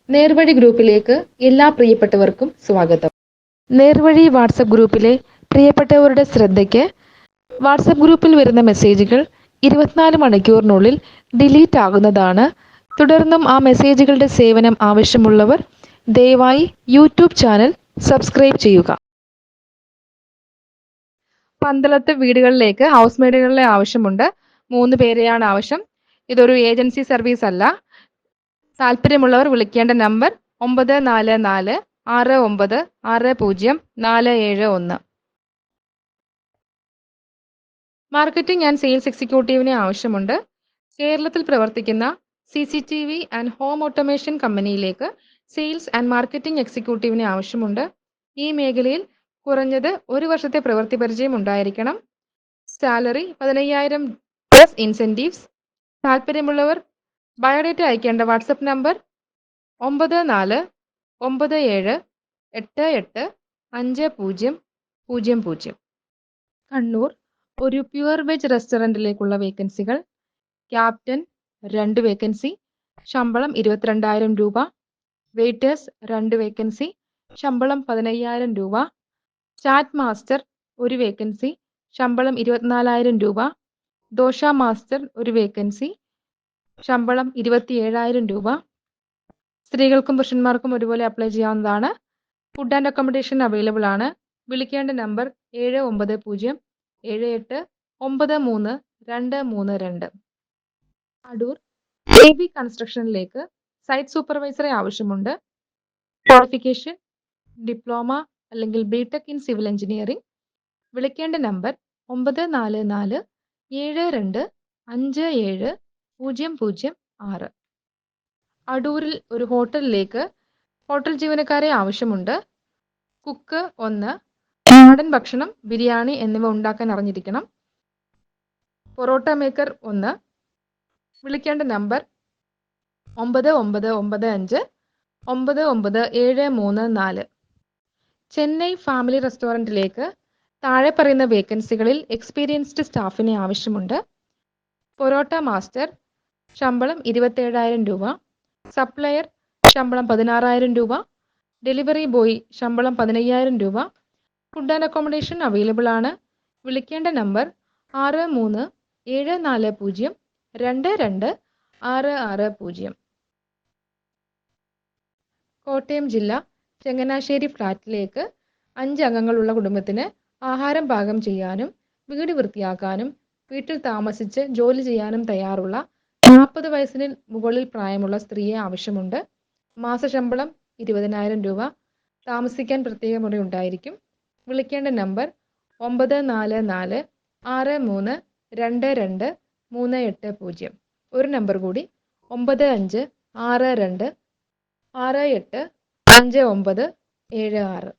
നേർവഴി ഗ്രൂപ്പിലേക്ക് എല്ലാ പ്രിയപ്പെട്ടവർക്കും സ്വാഗതം. നേർവഴി വാട്സപ്പ് ഗ്രൂപ്പിലെ പ്രിയപ്പെട്ടവരുടെ ശ്രദ്ധയ്ക്ക് വാട്സപ്പ് ഗ്രൂപ്പിൽ വരുന്ന മെസ്സേജുകൾ 24 മണിക്കൂറിനുള്ളിൽ ഡിലീറ്റ് ആകുന്നതാണ്. തുടർന്നും ആ മെസ്സേജുകളുടെ സേവനം ആവശ്യമുള്ളവർ ദയവായി യൂട്യൂബ് ചാനൽ സബ്സ്ക്രൈബ് ചെയ്യുക. പന്തളത്ത് വീടുകളിലേക്ക് ഹൗസ് മെയ്ഡുകളുടെ ആവശ്യമുണ്ട്. 3 പേരെയാണ് ആവശ്യം. ഇതൊരു ഏജൻസി സർവീസ് അല്ല. താല്പര്യമുള്ളവർ വിളിക്കേണ്ട നമ്പർ 9446960471. മാർക്കറ്റിംഗ് ആൻഡ് സെയിൽസ് എക്സിക്യൂട്ടീവിനെ ആവശ്യമുണ്ട്. കേരളത്തിൽ പ്രവർത്തിക്കുന്ന CCTV ആൻഡ് ഹോം ഓട്ടോമേഷൻ കമ്പനിയിലേക്ക് സെയിൽസ് ആൻഡ് മാർക്കറ്റിംഗ് എക്സിക്യൂട്ടീവിനെ ആവശ്യമുണ്ട്. ഈ മേഖലയിൽ കുറഞ്ഞത് 1 വർഷത്തെ പ്രവൃത്തി പരിചയം ഉണ്ടായിരിക്കണം. Salary 15,000 plus incentives. താല്പര്യമുള്ളവർ ബയോഡേറ്റ അയക്കേണ്ട വാട്സപ്പ് നമ്പർ 9497885000. കണ്ണൂർ ഒരു പ്യുവർ വെജ് റെസ്റ്റോറൻറ്റിലേക്കുള്ള വേക്കൻസികൾ. ക്യാപ്റ്റൻ 2 വേക്കൻസി, ശമ്പളം 22,000 രൂപ. വെയിറ്റേഴ്സ് 2 വേക്കൻസി, ശമ്പളം 15,000 രൂപ. ചാറ്റ് മാസ്റ്റർ 1 വേക്കൻസി, ശമ്പളം 24,000 രൂപ. ദോശ മാസ്റ്റർ 1 വേക്കൻസി, ശമ്പളം 27,000 രൂപ. സ്ത്രീകൾക്കും പുരുഷന്മാർക്കും ഒരുപോലെ അപ്ലൈ ചെയ്യാവുന്നതാണ്. ഫുഡ് ആൻഡ് അക്കോമഡേഷൻ അവൈലബിൾ ആണ്. വിളിക്കേണ്ട നമ്പർ 7078789332. അടൂർ AB കൺസ്ട്രക്ഷനിലേക്ക് സൈറ്റ് സൂപ്പർവൈസറെ ആവശ്യമുണ്ട്. ക്വാളിഫിക്കേഷൻ ഡിപ്ലോമ അല്ലെങ്കിൽ BTech ഇൻ സിവിൽ എഞ്ചിനീയറിംഗ്. വിളിക്കേണ്ട നമ്പർ 9472725706. അടൂരിൽ ഒരു ഹോട്ടലിലേക്ക് ഹോട്ടൽ ജീവനക്കാരെ ആവശ്യമുണ്ട്. കുക്ക് 1, നാടൻ ഭക്ഷണം, ബിരിയാണി എന്നിവ ഉണ്ടാക്കാൻ അറിഞ്ഞിരിക്കണം. പൊറോട്ട മേക്കർ 1. വിളിക്കേണ്ട നമ്പർ 9995999734. ചെന്നൈ ഫാമിലി റെസ്റ്റോറൻറ്റിലേക്ക് താഴെ പറയുന്ന വേക്കൻസികളിൽ എക്സ്പീരിയൻസ്ഡ് സ്റ്റാഫിനെ ആവശ്യമുണ്ട്. പൊറോട്ട മാസ്റ്റർ, ശമ്പളം 27,000 രൂപ. സപ്ലയർ, ശമ്പളം 16,000 രൂപ. ഡെലിവറി ബോയ്, ശമ്പളം 15,000 രൂപ. ഫുഡ് ആൻഡ് അക്കോമഡേഷൻ അവൈലബിൾ ആണ്. വിളിക്കേണ്ട നമ്പർ 6374022660. കോട്ടയം ജില്ല ചങ്ങനാശ്ശേരി ഫ്ലാറ്റിലേക്ക് 5 അംഗങ്ങളുള്ള കുടുംബത്തിന് ആഹാരം പാകം ചെയ്യാനും വീട് വൃത്തിയാക്കാനും വീട്ടിൽ താമസിച്ച് ജോലി ചെയ്യാനും തയ്യാറുള്ള 40 വയസ്സിന് മുകളിൽ പ്രായമുള്ള സ്ത്രീയെ ആവശ്യമുണ്ട്. മാസശമ്പളം 20,000 രൂപ. താമസിക്കാൻ പ്രത്യേക മുറി ഉണ്ടായിരിക്കും. വിളിക്കേണ്ട നമ്പർ 94632238. ഒരു നമ്പർ കൂടി 9562685976.